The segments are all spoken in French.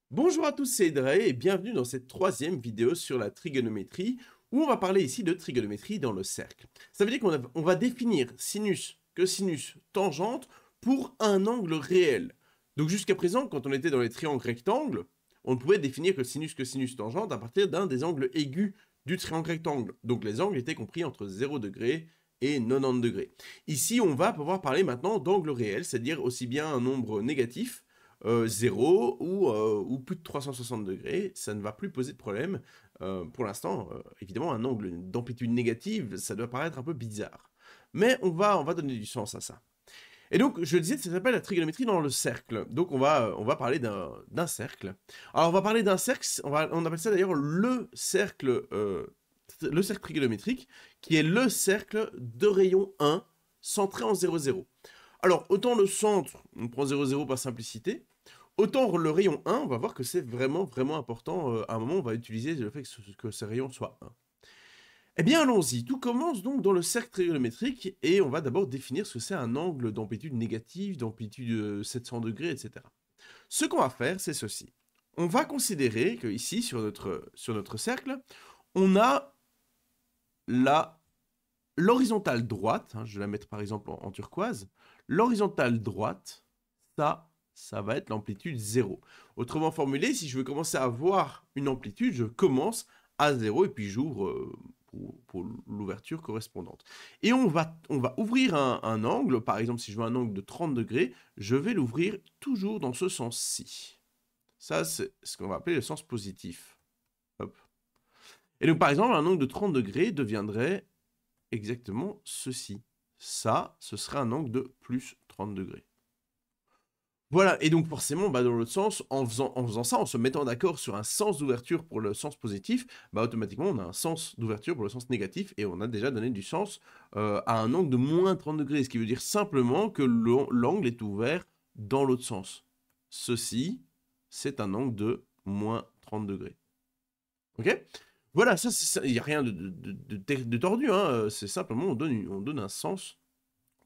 Bonjour à tous, c'est Edre et bienvenue dans cette troisième vidéo sur la trigonométrie où on va parler ici de trigonométrie dans le cercle. Ça veut dire qu'on va définir sinus, cosinus, tangente pour un angle réel. Donc jusqu'à présent, quand on était dans les triangles rectangles, on ne pouvait définir que sinus, cosinus, tangente à partir d'un des angles aigus du triangle rectangle. Donc les angles étaient compris entre 0 degré et 90 degrés. Ici, on va pouvoir parler maintenant d'angle réel, c'est-à-dire aussi bien un nombre négatif 0 ou plus de 360 degrés, ça ne va plus poser de problème. Pour l'instant, évidemment, un angle d'amplitude négative, ça doit paraître un peu bizarre. Mais on va donner du sens à ça. Et donc, je disais, ça s'appelle la trigonométrie dans le cercle. Donc, on va parler d'un cercle. Alors, on va parler d'un cercle, on appelle ça d'ailleurs le cercle trigonométrique, qui est le cercle de rayon 1, centré en 0, 0. Alors, autant le centre, on prend 0, 0 par simplicité, autant le rayon 1, on va voir que c'est vraiment, vraiment important. À un moment, on va utiliser le fait que ce rayon soit 1. Eh bien, allons-y. Tout commence donc dans le cercle trigonométrique et on va d'abord définir ce que c'est un angle d'amplitude négative, d'amplitude 700 degrés, etc. Ce qu'on va faire, c'est ceci. On va considérer que ici, sur notre cercle, on a l'horizontale droite, je vais la mettre par exemple en turquoise, l'horizontale droite, ça va être l'amplitude 0. Autrement formulé, si je veux commencer à voir une amplitude, je commence à 0 et puis j'ouvre pour l'ouverture correspondante. Et on va ouvrir un angle, par exemple si je veux un angle de 30 degrés, je vais l'ouvrir toujours dans ce sens-ci. Ça, c'est ce qu'on va appeler le sens positif. Hop. Et donc par exemple, un angle de 30 degrés deviendrait exactement ceci. Ça, ce serait un angle de plus 30 degrés. Voilà, et donc forcément, dans l'autre sens, en faisant ça, en se mettant d'accord sur un sens d'ouverture pour le sens positif, automatiquement on a un sens d'ouverture pour le sens négatif, et on a déjà donné du sens à un angle de moins 30 degrés, ce qui veut dire simplement que l'angle est ouvert dans l'autre sens. Ceci, c'est un angle de moins 30 degrés. Ok? Voilà, il n'y a rien de tordu, hein. C'est simplement, on donne un sens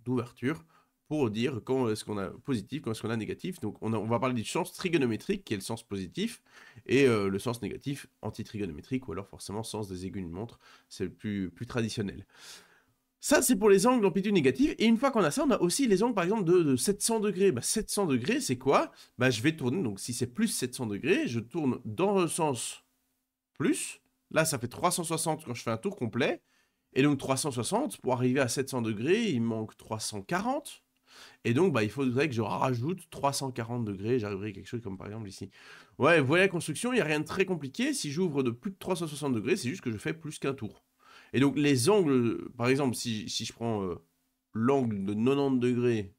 d'ouverture pour dire quand est-ce qu'on a positif, quand est-ce qu'on a négatif. Donc on va parler du sens trigonométrique, qui est le sens positif, et le sens négatif, antitrigonométrique, ou alors forcément sens des aiguilles d'une montre, c'est le plus traditionnel. Ça, c'est pour les angles d'amplitude négative, et une fois qu'on a ça, on a aussi les angles, par exemple, de 700 degrés. 700 degrés, c'est quoi? Je vais tourner, donc si c'est plus 700 degrés, je tourne dans le sens plus. Là, ça fait 360 quand je fais un tour complet. Et donc 360, pour arriver à 700 degrés, il manque 340. Et donc, il faudrait que je rajoute 340 degrés. J'arriverai à quelque chose comme par exemple ici. Ouais, vous voyez la construction, il n'y a rien de très compliqué. Si j'ouvre de plus de 360 degrés, c'est juste que je fais plus qu'un tour. Et donc, les angles, par exemple, si je prends l'angle de 90 degrés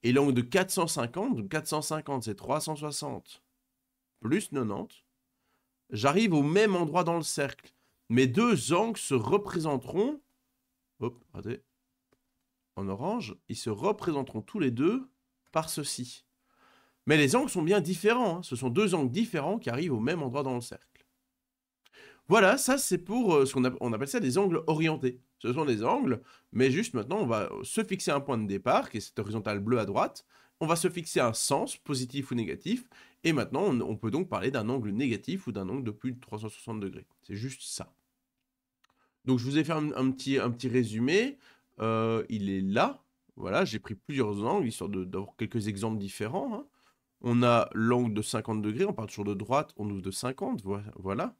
et l'angle de 450, donc 450 c'est 360 plus 90, j'arrive au même endroit dans le cercle. Mes deux angles se représenteront, hop, attendez, en orange, ils se représenteront tous les deux par ceci. Mais les angles sont bien différents, hein. Ce sont deux angles différents qui arrivent au même endroit dans le cercle. Voilà, ça c'est pour on appelle ça des angles orientés. Ce sont des angles, mais juste maintenant on va se fixer un point de départ, qui est cette horizontale bleue à droite, on va se fixer un sens, positif ou négatif, et maintenant on peut donc parler d'un angle négatif ou d'un angle de plus de 360 degrés. C'est juste ça. Donc je vous ai fait un petit résumé, il est là, voilà, j'ai pris plusieurs angles, histoire d'avoir quelques exemples différents, hein. On a l'angle de 50 degrés, on part toujours de droite, on ouvre de 50, voilà.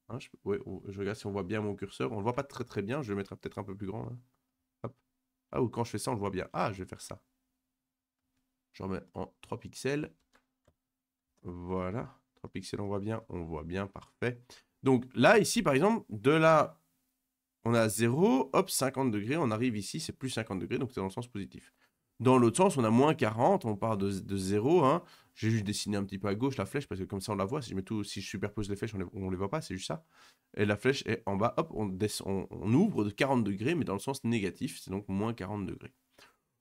Hein, je regarde si on voit bien mon curseur, on le voit pas très très bien, je vais le mettre peut-être un peu plus grand, hein. Hop. Ah, ou quand je fais ça, on le voit bien. Ah, je vais faire ça. Je remets en 3 pixels. Voilà, 3 pixels, on voit bien, parfait. Donc là, ici, par exemple, de là, on a 0, hop, 50 degrés, on arrive ici, c'est plus 50 degrés, donc c'est dans le sens positif. Dans l'autre sens, on a moins 40, on part de 0, hein. J'ai juste dessiné un petit peu à gauche la flèche, parce que comme ça on la voit, si je superpose les flèches, on les voit pas, c'est juste ça. Et la flèche est en bas, hop, on ouvre de 40 degrés, mais dans le sens négatif, c'est donc moins 40 degrés.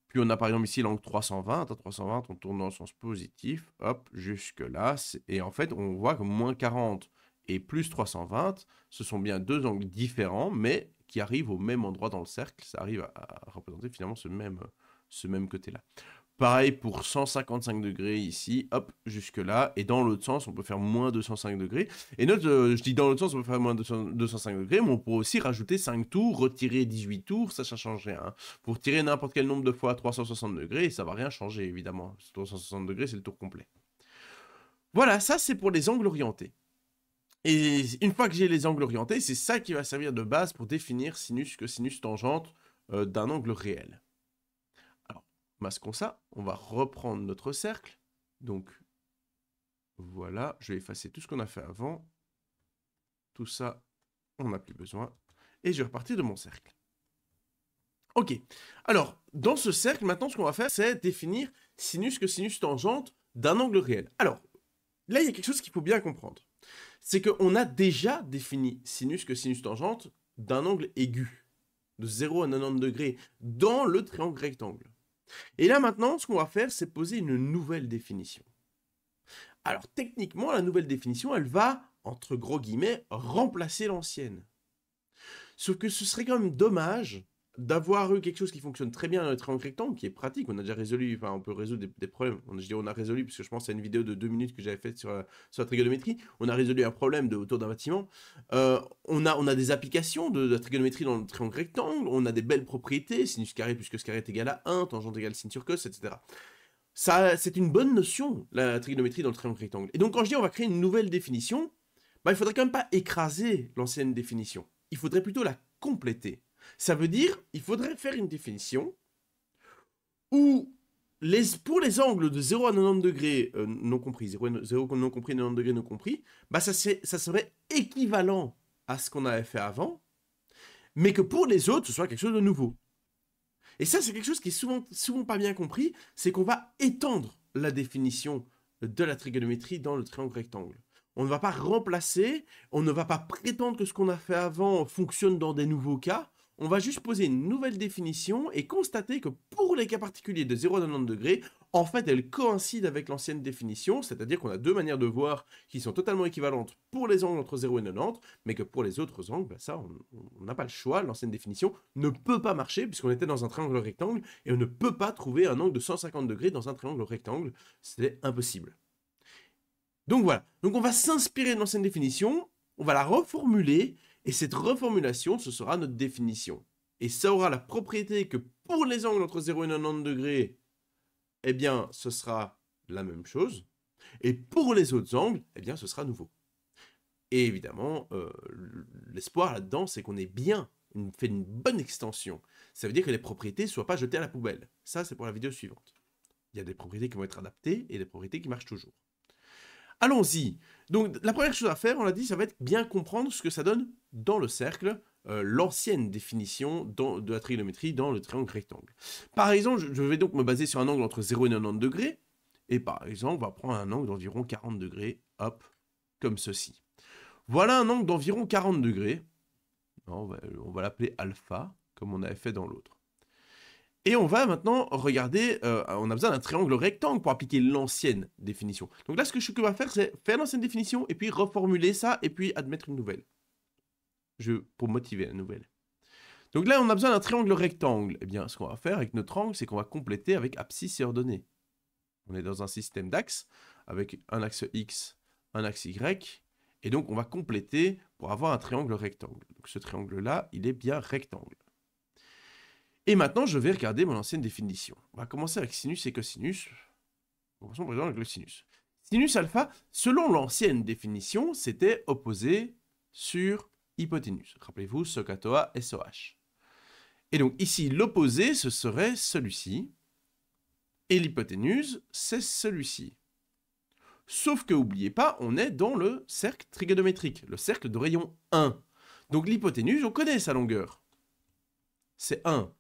Puis on a par exemple ici l'angle 320, à 320 on tourne dans le sens positif, hop, jusque là, et en fait on voit que moins 40 et plus 320, ce sont bien deux angles différents, mais qui arrivent au même endroit dans le cercle, ça arrive à représenter finalement ce même côté-là. Pareil pour 155 degrés ici, hop, jusque là. Et dans l'autre sens, on peut faire moins 205 degrés. Et note, je dis dans l'autre sens, on peut faire moins 205 degrés, mais on peut aussi rajouter 5 tours, retirer 18 tours, ça change rien. Hein. Pour tirer n'importe quel nombre de fois 360 degrés, ça va rien changer, évidemment. 360 degrés, c'est le tour complet. Voilà, ça c'est pour les angles orientés. Et une fois que j'ai les angles orientés, c'est ça qui va servir de base pour définir sinus, cosinus, tangente d'un angle réel. Alors, masquons ça, on va reprendre notre cercle. Donc, voilà, je vais effacer tout ce qu'on a fait avant. Tout ça, on n'a plus besoin. Et je vais repartir de mon cercle. Ok, alors, dans ce cercle, maintenant, ce qu'on va faire, c'est définir sinus, cosinus, tangente d'un angle réel. Alors, là, il y a quelque chose qu'il faut bien comprendre. C'est qu'on a déjà défini sinus, cosinus, tangente d'un angle aigu, de 0 à 90 degrés, dans le triangle rectangle. Et là, maintenant, ce qu'on va faire, c'est poser une nouvelle définition. Alors, techniquement, la nouvelle définition, elle va, entre gros guillemets, remplacer l'ancienne. Sauf que ce serait quand même dommage d'avoir eu quelque chose qui fonctionne très bien dans le triangle rectangle, qui est pratique, on a déjà résolu, enfin on peut résoudre des problèmes, je dis on a résolu, parce que je pense à une vidéo de 2 minutes que j'avais faite sur la trigonométrie, on a résolu un problème autour d'un bâtiment, on a des applications de la trigonométrie dans le triangle rectangle, on a des belles propriétés, sinus carré plus cos carré est égal à 1, tangente égale sin sur cos, etc. Ça, c'est une bonne notion, la trigonométrie dans le triangle rectangle. Et donc quand je dis on va créer une nouvelle définition, bah, il faudrait quand même pas écraser l'ancienne définition, il faudrait plutôt la compléter. Ça veut dire, il faudrait faire une définition où, pour les angles de 0 à 90 degrés non compris, 0 non compris, 90 degrés non compris, bah ça serait équivalent à ce qu'on avait fait avant, mais que pour les autres, ce soit quelque chose de nouveau. Et ça, c'est quelque chose qui est souvent pas bien compris, c'est qu'on va étendre la définition de la trigonométrie dans le triangle rectangle. On ne va pas remplacer, on ne va pas prétendre que ce qu'on a fait avant fonctionne dans des nouveaux cas, on va juste poser une nouvelle définition et constater que pour les cas particuliers de 0 à 90 degrés, en fait, elle coïncide avec l'ancienne définition, c'est-à-dire qu'on a deux manières de voir qui sont totalement équivalentes pour les angles entre 0 et 90, mais que pour les autres angles, ben ça, on n'a pas le choix, l'ancienne définition ne peut pas marcher puisqu'on était dans un triangle rectangle et on ne peut pas trouver un angle de 150 degrés dans un triangle rectangle, c'est impossible. Donc voilà, donc on va s'inspirer de l'ancienne définition, on va la reformuler, et cette reformulation, ce sera notre définition. Et ça aura la propriété que pour les angles entre 0 et 90 degrés, eh bien, ce sera la même chose. Et pour les autres angles, eh bien, ce sera nouveau. Et évidemment, l'espoir là-dedans, c'est qu'on ait bien fait une bonne extension. Ça veut dire que les propriétés ne soient pas jetées à la poubelle. Ça, c'est pour la vidéo suivante. Il y a des propriétés qui vont être adaptées et des propriétés qui marchent toujours. Allons-y. Donc, la première chose à faire, on l'a dit, ça va être bien comprendre ce que ça donne dans le cercle, l'ancienne définition de la trigonométrie dans le triangle rectangle. Par exemple, je vais donc me baser sur un angle entre 0 et 90 degrés, et par exemple, on va prendre un angle d'environ 40 degrés, hop, comme ceci. Voilà un angle d'environ 40 degrés, on va l'appeler alpha, comme on avait fait dans l'autre. Et on va maintenant regarder, on a besoin d'un triangle rectangle pour appliquer l'ancienne définition. Donc là, ce que va faire, c'est faire l'ancienne définition, et puis reformuler ça, et puis admettre une nouvelle. Pour motiver la nouvelle. Donc là, on a besoin d'un triangle rectangle. Eh bien, ce qu'on va faire avec notre angle, c'est qu'on va compléter avec abscisse et ordonnée. On est dans un système d'axes, avec un axe X, un axe Y, et donc on va compléter pour avoir un triangle rectangle. Donc ce triangle-là, il est bien rectangle. Et maintenant, je vais regarder mon ancienne définition. On va commencer avec sinus et cosinus. Commençons par exemple avec le sinus. Sinus alpha, selon l'ancienne définition, c'était opposé sur hypoténuse. Rappelez-vous, SOHCAHTOA, SOH. Et donc ici, l'opposé, ce serait celui-ci. Et l'hypoténuse, c'est celui-ci. Sauf que, n'oubliez pas, on est dans le cercle trigonométrique, le cercle de rayon 1. Donc l'hypoténuse, on connaît sa longueur. C'est 1.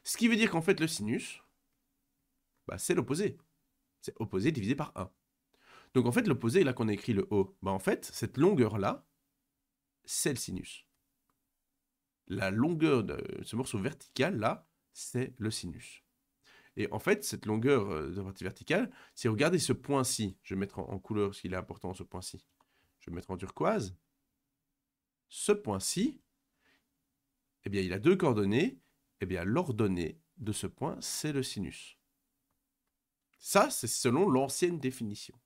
Ce qui veut dire qu'en fait, le sinus, bah, c'est l'opposé. C'est opposé divisé par 1. Donc en fait, l'opposé, là qu'on a écrit le O, bah, en fait, cette longueur-là, c'est le sinus. La longueur de ce morceau vertical, là, c'est le sinus. Et en fait, cette longueur de partie verticale, si vous regardez ce point-ci, je vais mettre en couleur parce qu'il est important, ce point-ci. Je vais mettre en turquoise. Ce point-ci, eh bien, il a deux coordonnées. Eh bien, l'ordonnée de ce point, c'est le sinus. Ça, c'est selon l'ancienne définition.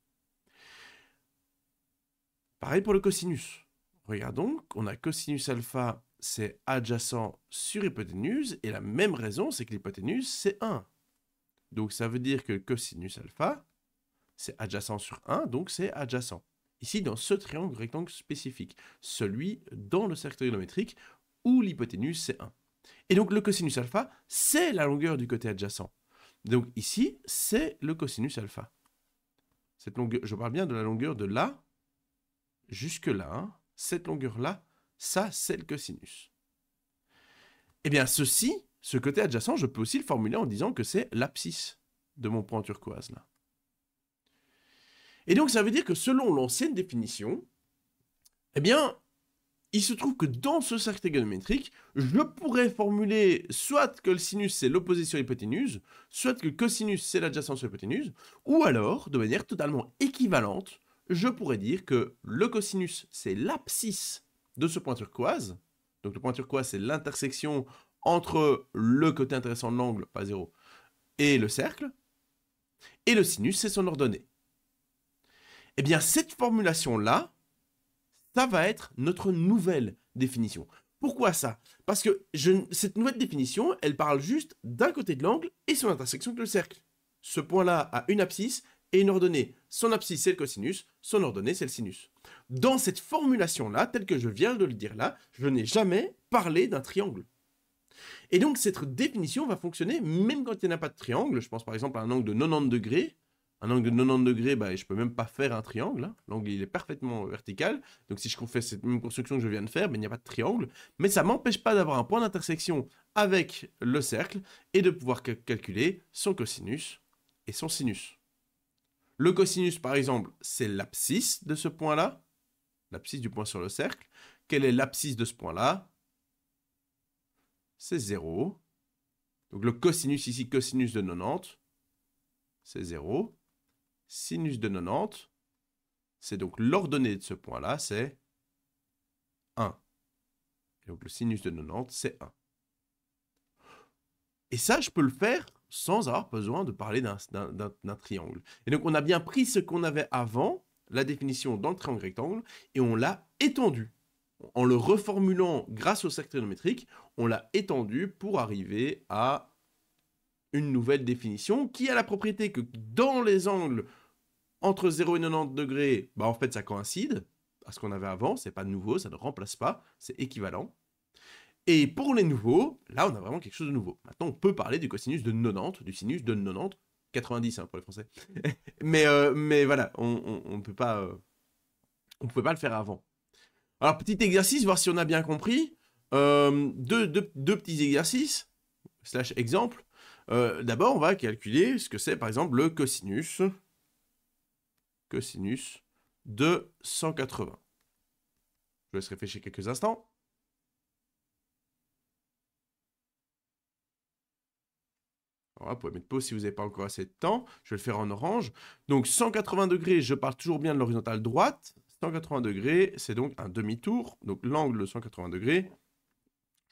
Pareil pour le cosinus. Regardons, on a cosinus alpha, c'est adjacent sur hypoténuse, et la même raison, c'est que l'hypoténuse, c'est 1. Donc ça veut dire que le cosinus alpha, c'est adjacent sur 1, donc c'est adjacent. Ici, dans ce triangle rectangle spécifique, celui dans le cercle trigonométrique où l'hypoténuse, c'est 1. Et donc le cosinus alpha, c'est la longueur du côté adjacent. Donc ici, c'est le cosinus alpha. Cette longueur, je parle bien de la longueur de là jusque là. Hein. Cette longueur-là, ça, c'est le cosinus. Eh bien, ceci, ce côté adjacent, je peux aussi le formuler en disant que c'est l'abscisse de mon point turquoise, là. Et donc, ça veut dire que selon l'ancienne définition, eh bien, il se trouve que dans ce cercle trigonométrique, je pourrais formuler soit que le sinus, c'est l'opposé sur l'hypoténuse, soit que le cosinus, c'est l'adjacent sur l'hypoténuse, ou alors, de manière totalement équivalente, je pourrais dire que le cosinus, c'est l'abscisse de ce point turquoise. Donc, le point turquoise, c'est l'intersection entre le côté intéressant de l'angle, pas 0, et le cercle. Et le sinus, c'est son ordonnée. Eh bien, cette formulation-là, ça va être notre nouvelle définition. Pourquoi ça? Parce que cette nouvelle définition, elle parle juste d'un côté de l'angle et son intersection avec le cercle. Ce point-là a une abscisse et une ordonnée. Son abscisse, c'est le cosinus, son ordonnée, c'est le sinus. Dans cette formulation-là, telle que je viens de le dire là, je n'ai jamais parlé d'un triangle. Et donc, cette définition va fonctionner même quand il n'y a pas de triangle. Je pense par exemple à un angle de 90 degrés. Un angle de 90 degrés, bah, je ne peux même pas faire un triangle. Hein. L'angle, il est parfaitement vertical. Donc, si je fais cette même construction que je viens de faire, bah, il n'y a pas de triangle. Mais ça ne m'empêche pas d'avoir un point d'intersection avec le cercle et de pouvoir calculer son cosinus et son sinus. Le cosinus, par exemple, c'est l'abscisse de ce point-là. L'abscisse du point sur le cercle. Quelle est l'abscisse de ce point-là? C'est 0. Donc, le cosinus ici, cosinus de 90, c'est 0. Sinus de 90, c'est donc l'ordonnée de ce point-là, c'est 1. Et donc le sinus de 90, c'est 1. Et ça, je peux le faire sans avoir besoin de parler d'un triangle. Et donc on a bien pris ce qu'on avait avant, la définition dans le triangle rectangle, et on l'a étendu. En le reformulant grâce au cercle trigonométrique, on l'a étendu pour arriver à une nouvelle définition qui a la propriété que dans les angles entre 0 et 90 degrés, bah en fait ça coïncide à ce qu'on avait avant, c'est pas nouveau, ça ne remplace pas, c'est équivalent. Et pour les nouveaux, là on a vraiment quelque chose de nouveau. Maintenant on peut parler du cosinus de 90, du sinus de 90, 90 hein, pour les Français. mais voilà, on ne peut pas, on pouvait pas le faire avant. Alors petit exercice, voir si on a bien compris. Deux petits exercices, / exemple. D'abord on va calculer ce que c'est par exemple le cosinus de 180. Je laisse réfléchir quelques instants. Alors, vous pouvez mettre pause si vous n'avez pas encore assez de temps. Je vais le faire en orange. Donc 180 degrés, je parle toujours bien de l'horizontale droite. 180 degrés, c'est donc un demi-tour. Donc l'angle de 180 degrés,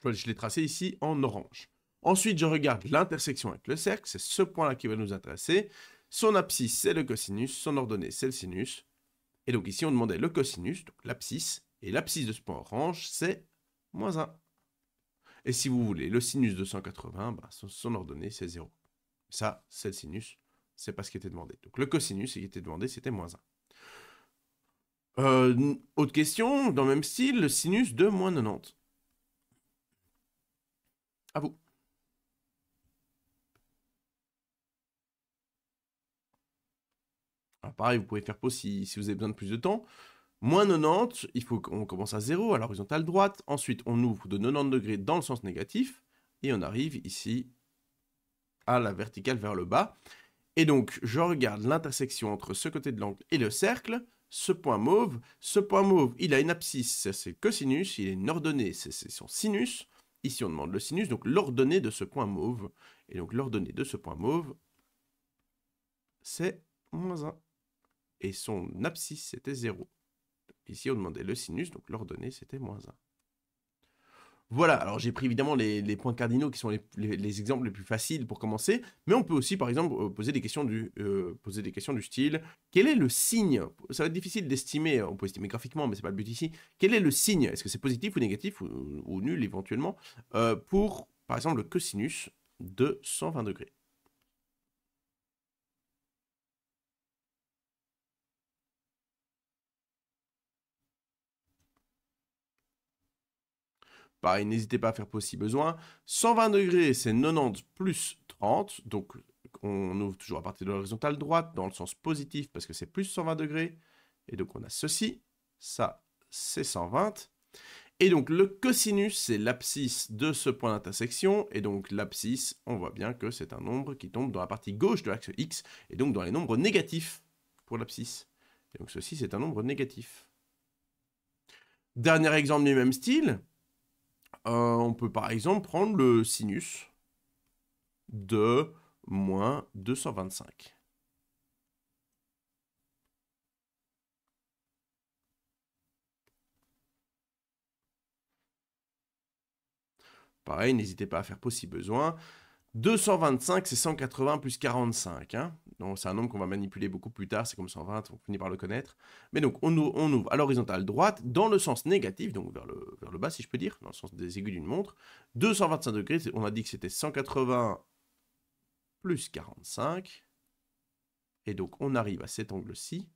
je l'ai tracé ici en orange. Ensuite, je regarde l'intersection avec le cercle. C'est ce point-là qui va nous intéresser. Son abscisse, c'est le cosinus. Son ordonnée, c'est le sinus. Et donc ici, on demandait le cosinus, donc l'abscisse. Et l'abscisse de ce point orange, c'est moins 1. Et si vous voulez, le sinus de 180, bah, son ordonnée, c'est 0. Ça, c'est le sinus, c'est pas ce qui était demandé. Donc le cosinus, ce qui était demandé, c'était moins 1. Autre question, dans le même style, le sinus de moins 90. À vous. Alors pareil, vous pouvez faire pause si vous avez besoin de plus de temps. Moins 90, il faut qu'on commence à 0, à l'horizontale droite. Ensuite, on ouvre de 90 degrés dans le sens négatif. Et on arrive ici à la verticale vers le bas. Et donc, je regarde l'intersection entre ce côté de l'angle et le cercle. Ce point mauve, il a une abscisse, c'est le cosinus. Il a une ordonnée, c'est son sinus. Ici, on demande le sinus, donc l'ordonnée de ce point mauve. Et donc, l'ordonnée de ce point mauve, c'est moins 1. Et son abscisse, c'était 0. Ici, on demandait le sinus, donc l'ordonnée, c'était moins 1. Voilà, alors j'ai pris évidemment les points cardinaux qui sont les exemples les plus faciles pour commencer, mais on peut aussi par exemple poser des questions du style quel est le signe? Ça va être difficile d'estimer, on peut estimer graphiquement, mais c'est pas le but ici. Quel est le signe? Est-ce que c'est positif ou négatif ou nul éventuellement pour par exemple le cosinus de 120 degrés? Pareil, n'hésitez pas à faire pause si besoin. 120 degrés, c'est 90 plus 30. Donc, on ouvre toujours à partir de l'horizontale droite dans le sens positif parce que c'est plus 120 degrés. Et donc, on a ceci. Ça, c'est 120. Et donc, le cosinus, c'est l'abscisse de ce point d'intersection. Et donc, l'abscisse, on voit bien que c'est un nombre qui tombe dans la partie gauche de l'axe X. Et donc, dans les nombres négatifs pour l'abscisse. Et donc, ceci, c'est un nombre négatif. Dernier exemple du même style. On peut par exemple prendre le sinus de moins 225. Pareil, n'hésitez pas à faire pause si besoin. 225, c'est 180 plus 45. Hein. Donc, c'est un nombre qu'on va manipuler beaucoup plus tard, c'est comme 120, on finit par le connaître. Mais donc, on ouvre à l'horizontale droite, dans le sens négatif, donc vers le bas, si je peux dire, dans le sens des aiguilles d'une montre. 225 degrés, on a dit que c'était 180 plus 45. Et donc, on arrive à cet angle-ci.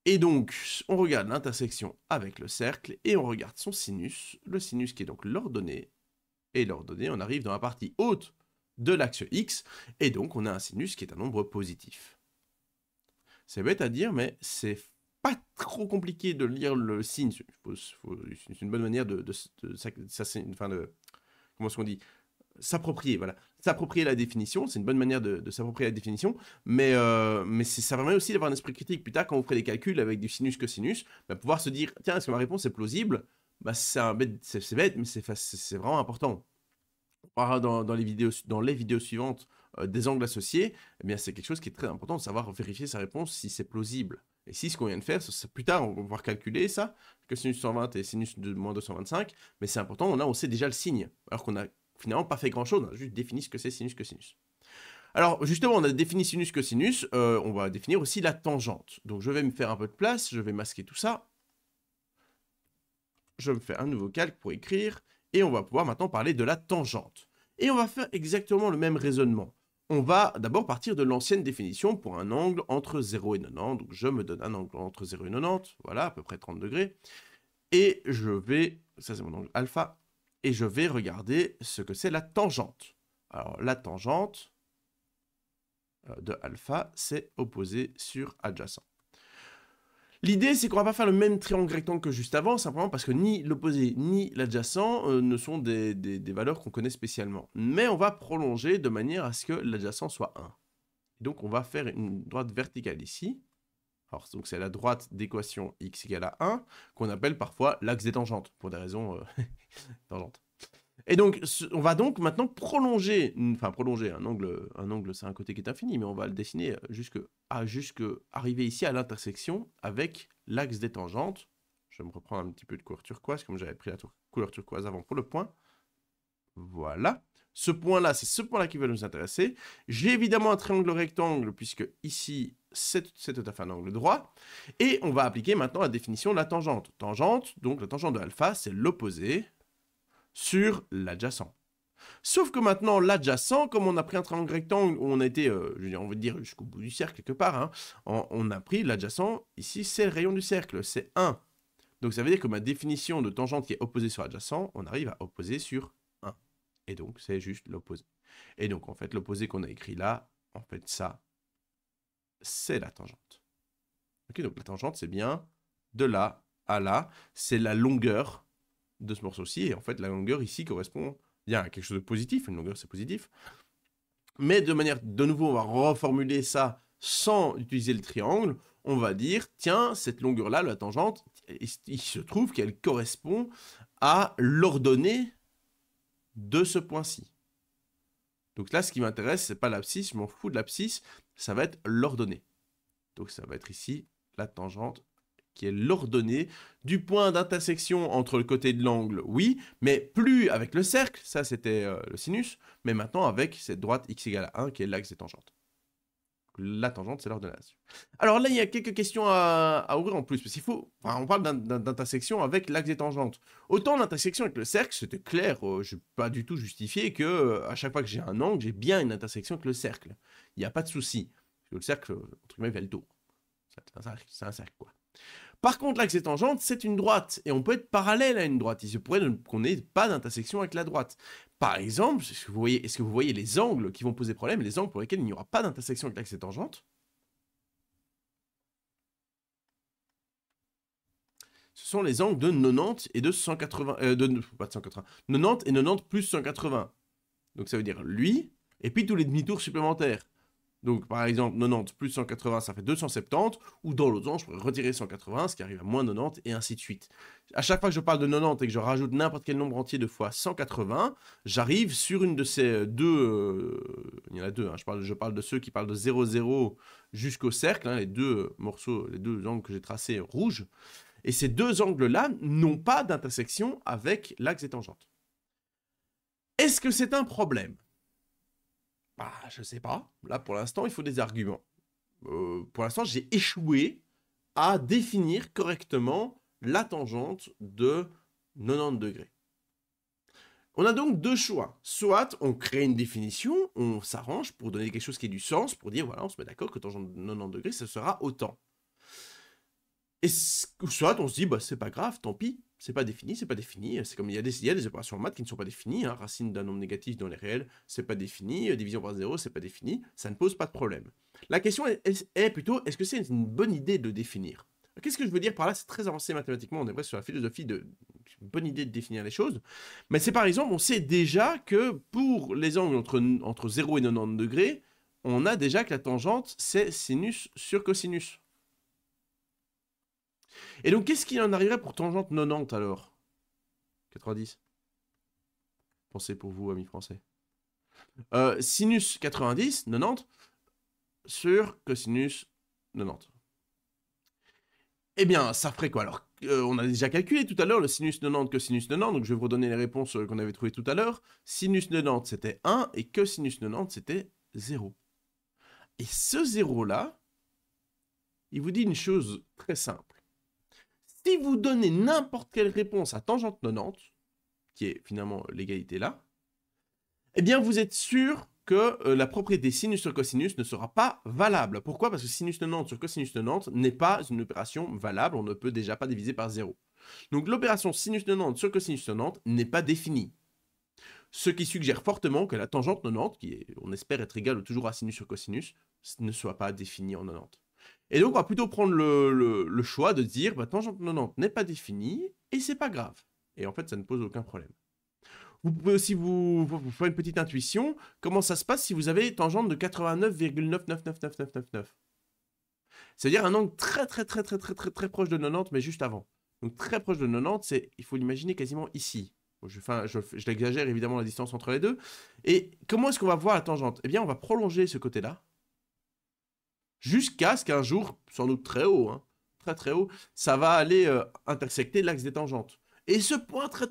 Et donc, on regarde l'intersection avec le cercle et on regarde son sinus, le sinus qui est donc l'ordonnée. Et l'ordonnée, on arrive dans la partie haute de l'axe X, et donc on a un sinus qui est un nombre positif. C'est bête à dire, mais c'est pas trop compliqué de lire le signe. C'est une bonne manière de comment est-ce qu'on dit? S'approprier, voilà. S'approprier la définition, c'est une bonne manière de s'approprier la définition, mais ça permet aussi d'avoir un esprit critique. Plus tard, quand vous ferez des calculs avec du sinus cosinus, bah, pouvoir se dire, tiens, est-ce que ma réponse est plausible? Bah, c'est bête, mais c'est vraiment important. On verra dans les vidéos suivantes des angles associés, eh bien c'est quelque chose qui est très important de savoir vérifier sa réponse si c'est plausible. Et si ce qu'on vient de faire, plus tard, on va pouvoir calculer ça, que sinus 120 et sinus de moins 225, mais c'est important, là on sait déjà le signe, alors qu'on a finalement pas fait grand-chose, on a juste défini ce que c'est sinus cosinus. Alors justement, on a défini sinus cosinus, on va définir aussi la tangente. Donc je vais me faire un peu de place, je vais masquer tout ça. Je me fais un nouveau calque pour écrire, et on va pouvoir maintenant parler de la tangente. Et on va faire exactement le même raisonnement. On va d'abord partir de l'ancienne définition pour un angle entre 0 et 90. Donc je me donne un angle entre 0 et 90, voilà, à peu près 30 degrés. Et je vais, ça c'est mon angle alpha, et je vais regarder ce que c'est la tangente. Alors la tangente de alpha, c'est opposé sur adjacent. L'idée, c'est qu'on va pas faire le même triangle rectangle que juste avant, simplement parce que ni l'opposé ni l'adjacent ne sont des valeurs qu'on connaît spécialement. Mais on va prolonger de manière à ce que l'adjacent soit 1. Donc on va faire une droite verticale ici. Alors donc c'est la droite d'équation x égale à 1, qu'on appelle parfois l'axe des tangentes, pour des raisons tangentes. Et donc, on va donc maintenant prolonger un angle c'est un côté qui est infini, mais on va le dessiner jusque arriver ici à l'intersection avec l'axe des tangentes. Je vais me reprendre un petit peu de couleur turquoise, comme j'avais pris la couleur turquoise avant pour le point. Voilà. Ce point-là, c'est ce point-là qui va nous intéresser. J'ai évidemment un triangle rectangle, puisque ici, c'est tout à fait un angle droit. Et on va appliquer maintenant la définition de la tangente. Tangente, donc la tangente de alpha, c'est l'opposé sur l'adjacent. Sauf que maintenant, l'adjacent, comme on a pris un triangle rectangle où on a été, on va dire, jusqu'au bout du cercle quelque part, hein, on a pris l'adjacent, ici, c'est le rayon du cercle, c'est 1. Donc ça veut dire que ma définition de tangente qui est opposée sur adjacent, on arrive à opposer sur 1. Et donc, c'est juste l'opposé. Et donc, en fait, l'opposé qu'on a écrit là, en fait, ça, c'est la tangente. Ok, donc la tangente, c'est bien de là à là, c'est la longueur de ce morceau-ci, et en fait, la longueur ici correspond bien à quelque chose de positif, une longueur c'est positif, mais de nouveau, on va reformuler ça sans utiliser le triangle, on va dire, tiens, cette longueur-là, la tangente, il se trouve qu'elle correspond à l'ordonnée de ce point-ci. Donc là, ce qui m'intéresse, c'est pas l'abscisse, je m'en fous de l'abscisse, ça va être l'ordonnée. Donc ça va être ici la tangente qui est l'ordonnée du point d'intersection entre le côté de l'angle, oui, mais plus avec le cercle, ça c'était le sinus, mais maintenant avec cette droite x égale à 1 qui est l'axe des tangentes. La tangente, c'est l'ordonnance. Alors là, il y a quelques questions à ouvrir en plus, parce qu'il faut... Enfin, on parle d'intersection avec l'axe des tangentes. Autant l'intersection avec le cercle, c'était clair, je n'ai pas du tout justifié que à chaque fois que j'ai un angle, j'ai bien une intersection avec le cercle. Il n'y a pas de souci. Parce que le cercle, entre guillemets, fait le tour. C'est un cercle, quoi. Par contre, l'axe des tangentes, c'est une droite, et on peut être parallèle à une droite. Il se pourrait qu'on n'ait pas d'intersection avec la droite. Par exemple, est-ce que vous voyez les angles qui vont poser problème, les angles pour lesquels il n'y aura pas d'intersection avec l'axe des tangentes? Ce sont les angles de 90 et de 180, pas de 180, 90 et 90 plus 180. Donc ça veut dire lui, et puis tous les demi-tours supplémentaires. Donc, par exemple, 90 plus 180, ça fait 270, ou dans l'autre sens, je pourrais retirer 180, ce qui arrive à moins 90, et ainsi de suite. À chaque fois que je parle de 90 et que je rajoute n'importe quel nombre entier de fois 180, j'arrive sur une de ces deux... il y en a deux, hein, je parle de ceux qui parlent de 0,0 jusqu'au cercle, hein, les deux morceaux, les deux angles que j'ai tracés rouges. Et ces deux angles-là n'ont pas d'intersection avec l'axe des tangentes. Est-ce que c'est un problème? Bah, je sais pas. Là, pour l'instant, il faut des arguments. Pour l'instant, j'ai échoué à définir correctement la tangente de 90 degrés. On a donc deux choix. Soit on crée une définition, on s'arrange pour donner quelque chose qui ait du sens, pour dire, voilà, on se met d'accord que tangente de 90 degrés, ça sera autant. Et soit on se dit, bah, c'est pas grave, tant pis, c'est pas défini, c'est pas défini. C'est comme il y a des opérations en maths qui ne sont pas définies. Hein. Racine d'un nombre négatif dans les réels, c'est pas défini. Division par 0, c'est pas défini. Ça ne pose pas de problème. La question est plutôt, est-ce que c'est une bonne idée de le définir? Qu'est-ce que je veux dire par là? C'est très avancé mathématiquement. On est presque sur la philosophie de une bonne idée de définir les choses. Mais c'est par exemple, on sait déjà que pour les angles entre 0 et 90 degrés, on a déjà que la tangente, c'est sinus sur cosinus. Et donc, qu'est-ce qu'il en arriverait pour tangente 90 alors? 90. Pensez pour vous, amis français. Sinus 90, 90, sur cosinus 90. Eh bien, ça ferait quoi alors? On a déjà calculé tout à l'heure le sinus 90, cosinus 90, donc je vais vous redonner les réponses qu'on avait trouvées tout à l'heure. Sinus 90, c'était 1, et cosinus 90, c'était 0. Et ce 0-là, il vous dit une chose très simple. Si vous donnez n'importe quelle réponse à tangente 90, qui est finalement l'égalité là, eh bien vous êtes sûr que la propriété sinus sur cosinus ne sera pas valable. Pourquoi? Parce que sinus 90 sur cosinus 90 n'est pas une opération valable, on ne peut déjà pas diviser par 0. Donc l'opération sinus 90 sur cosinus 90 n'est pas définie. Ce qui suggère fortement que la tangente 90, qui est, on espère être égale toujours à sinus sur cosinus, ne soit pas définie en 90. Et donc on va plutôt prendre le choix de dire, bah, tangente 90 n'est pas définie, et c'est pas grave. Et en fait, ça ne pose aucun problème. Vous pouvez aussi vous faire une petite intuition. Comment ça se passe si vous avez tangente de 89,999999? C'est-à-dire un angle très proche de 90, mais juste avant. Donc très proche de 90, il faut l'imaginer quasiment ici. Je l'exagère évidemment la distance entre les deux. Et comment est-ce qu'on va voir la tangente? Eh bien, on va prolonger ce côté-là jusqu'à ce qu'un jour, sans doute très haut, hein, très haut, ça va aller intersecter l'axe des tangentes. Et ce point très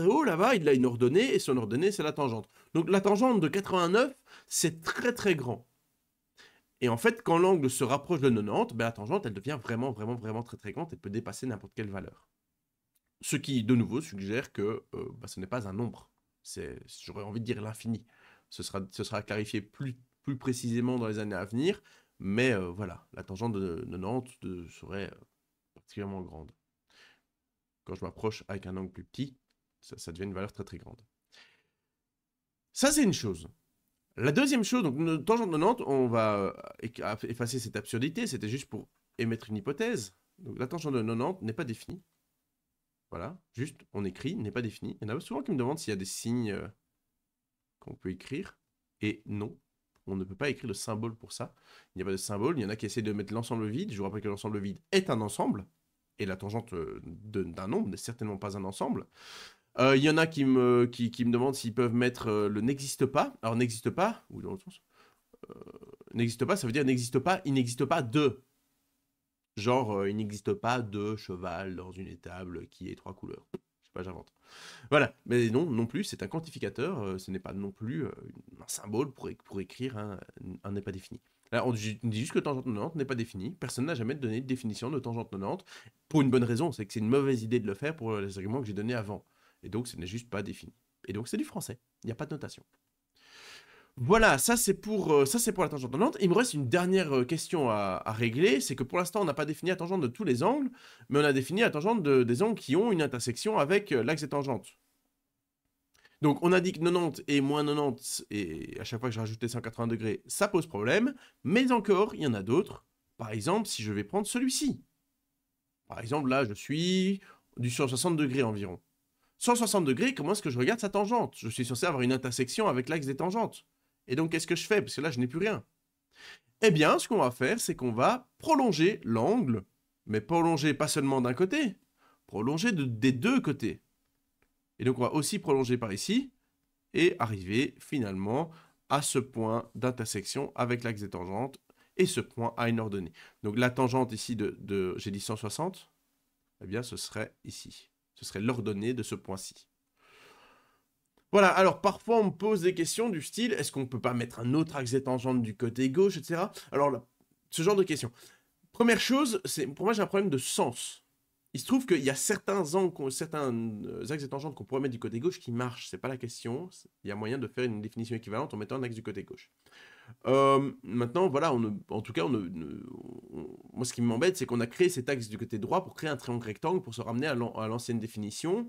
haut, là-bas, il a une ordonnée, et son ordonnée, c'est la tangente. Donc la tangente de 89, c'est très grand. Et en fait, quand l'angle se rapproche de 90, ben, la tangente, elle devient vraiment très grande, elle peut dépasser n'importe quelle valeur. Ce qui, de nouveau, suggère que ce n'est pas un nombre. J'aurais envie de dire l'infini. Ce sera clarifié plus précisément dans les années à venir, mais voilà, la tangente de 90 serait particulièrement grande. Quand je m'approche avec un angle plus petit, ça devient une valeur très grande. Ça, c'est une chose. La deuxième chose, donc tangente de 90, on va effacer cette absurdité, c'était juste pour émettre une hypothèse. Donc la tangente de 90 n'est pas définie. Voilà, juste on écrit, n'est pas définie. Il y en a souvent qui me demandent s'il y a des signes qu'on peut écrire. Et non, on ne peut pas écrire de symbole pour ça. Il n'y a pas de symbole, il y en a qui essaient de mettre l'ensemble vide. Je vous rappelle que l'ensemble vide est un ensemble. Et la tangente d'un nombre n'est certainement pas un ensemble. Il y en a qui me demandent s'ils peuvent mettre le n'existe pas. Alors n'existe pas, ou dans l'autre sens, n'existe pas, ça veut dire n'existe pas, il n'existe pas de. Genre, il n'existe pas de cheval dans une étable qui ait 3 couleurs. Je sais pas, j'invente. Voilà, mais non plus, c'est un quantificateur, ce n'est pas non plus un symbole pour écrire un n'est pas défini. Là, on dit juste que tangente 90 n'est pas définie. Personne n'a jamais donné de définition de tangente 90, pour une bonne raison, c'est que c'est une mauvaise idée de le faire pour les arguments que j'ai donnés avant. Et donc, ce n'est juste pas défini. Et donc, c'est du français, il n'y a pas de notation. Voilà, ça c'est pour la tangente 90. Il me reste une dernière question à régler, c'est que pour l'instant on n'a pas défini la tangente de tous les angles, mais on a défini la tangente des angles qui ont une intersection avec l'axe des tangentes. Donc on a dit que 90 et moins 90, et à chaque fois que je rajoutais 180 degrés, ça pose problème, mais encore, il y en a d'autres. Par exemple, si je vais prendre celui-ci. Par exemple, là, je suis du 160 degrés environ. 160 degrés, comment est-ce que je regarde sa tangente? Je suis censé avoir une intersection avec l'axe des tangentes. Et donc, qu'est-ce que je fais? Parce que là, je n'ai plus rien. Eh bien, ce qu'on va faire, c'est qu'on va prolonger l'angle, mais prolonger pas seulement d'un côté, prolonger des deux côtés. Et donc, on va aussi prolonger par ici, et arriver finalement à ce point d'intersection avec l'axe des tangentes, et ce point a une ordonnée. Donc, la tangente ici j'ai dit 160, eh bien, ce serait ici. Ce serait l'ordonnée de ce point-ci. Voilà, alors parfois on me pose des questions du style, est-ce qu'on ne peut pas mettre un autre axe des tangentes du côté gauche, etc. Alors là, ce genre de questions. Première chose, pour moi j'ai un problème de sens. Il se trouve qu'il y a certains angles, certains axes des tangentes qu'on pourrait mettre du côté gauche qui marchent, c'est pas la question. Il y a moyen de faire une définition équivalente en mettant un axe du côté gauche. Maintenant, voilà, en tout cas, moi ce qui m'embête, c'est qu'on a créé cet axe du côté droit pour créer un triangle rectangle pour se ramener à l'ancienne définition,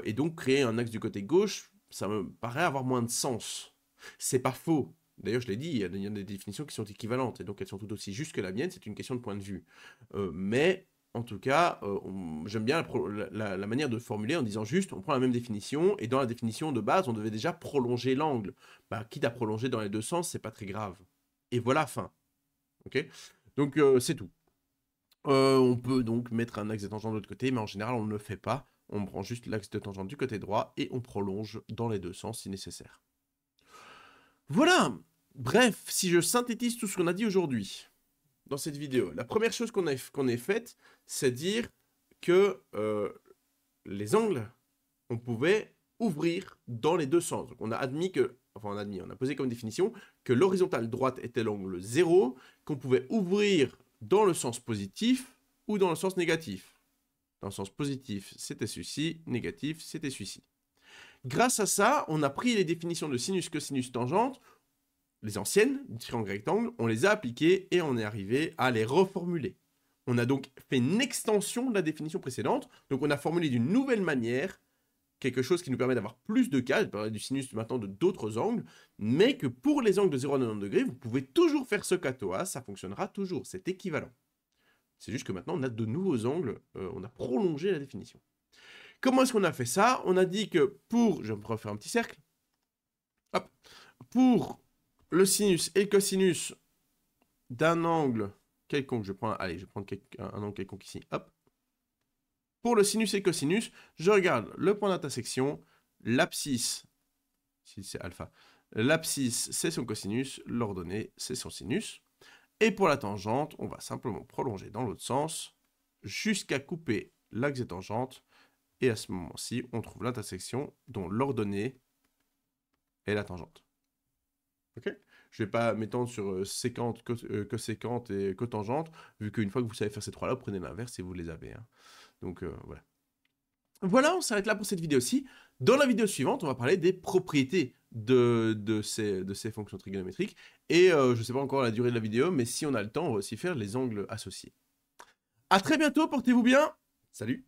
et donc créer un axe du côté gauche, ça me paraît avoir moins de sens. C'est pas faux. D'ailleurs, je l'ai dit, il y a des définitions qui sont équivalentes, et donc elles sont tout aussi justes que la mienne, c'est une question de point de vue. Mais, en tout cas, j'aime bien la manière de formuler en disant juste, on prend la même définition, et dans la définition de base, on devait déjà prolonger l'angle. Bah, quitte à prolonger dans les deux sens, c'est pas très grave. Et voilà, fin. Ok? Donc, c'est tout. On peut donc mettre un axe de tangente de l'autre côté, mais en général, on ne le fait pas. On prend juste l'axe de tangente du côté droit et on prolonge dans les deux sens si nécessaire. Voilà! Bref, si je synthétise tout ce qu'on a dit aujourd'hui dans cette vidéo, la première chose qu'on ait faite, c'est dire que les angles, on pouvait ouvrir dans les deux sens. Donc on a admis que, enfin on a posé comme définition que l'horizontale droite était l'angle 0, qu'on pouvait ouvrir dans le sens positif ou dans le sens négatif. Dans le sens positif, c'était celui-ci, négatif, c'était celui-ci. Grâce à ça, on a pris les définitions de sinus, cosinus, tangente, les anciennes, du triangle rectangle, on les a appliquées et on est arrivé à les reformuler. On a donc fait une extension de la définition précédente, donc on a formulé d'une nouvelle manière quelque chose qui nous permet d'avoir plus de cas, je parlerai du sinus maintenant de d'autres angles, mais que pour les angles de 0 à 90 degrés, vous pouvez toujours faire ce catoa, ça fonctionnera toujours, c'est équivalent. C'est juste que maintenant, on a de nouveaux angles, on a prolongé la définition. Comment est-ce qu'on a fait ça? On a dit que pour, je vais me refaire un petit cercle, hop, pour le sinus et le cosinus d'un angle quelconque, je vais prendre un angle quelconque ici, hop. Pour le sinus et le cosinus, je regarde le point d'intersection, l'abscisse, si c'est alpha, l'abscisse c'est son cosinus, l'ordonnée c'est son sinus. Et pour la tangente, on va simplement prolonger dans l'autre sens jusqu'à couper l'axe des tangentes. Et à ce moment-ci, on trouve l'intersection dont l'ordonnée est la tangente. Ok? Je ne vais pas m'étendre sur sécante, cosécante et cotangente, vu qu'une fois que vous savez faire ces trois-là, vous prenez l'inverse et vous les avez. Hein. Donc voilà. Voilà, on s'arrête là pour cette vidéo-ci. Dans la vidéo suivante, on va parler des propriétés de ces fonctions trigonométriques. Et je ne sais pas encore la durée de la vidéo, mais si on a le temps, on va aussi faire les angles associés. A très bientôt, portez-vous bien. Salut!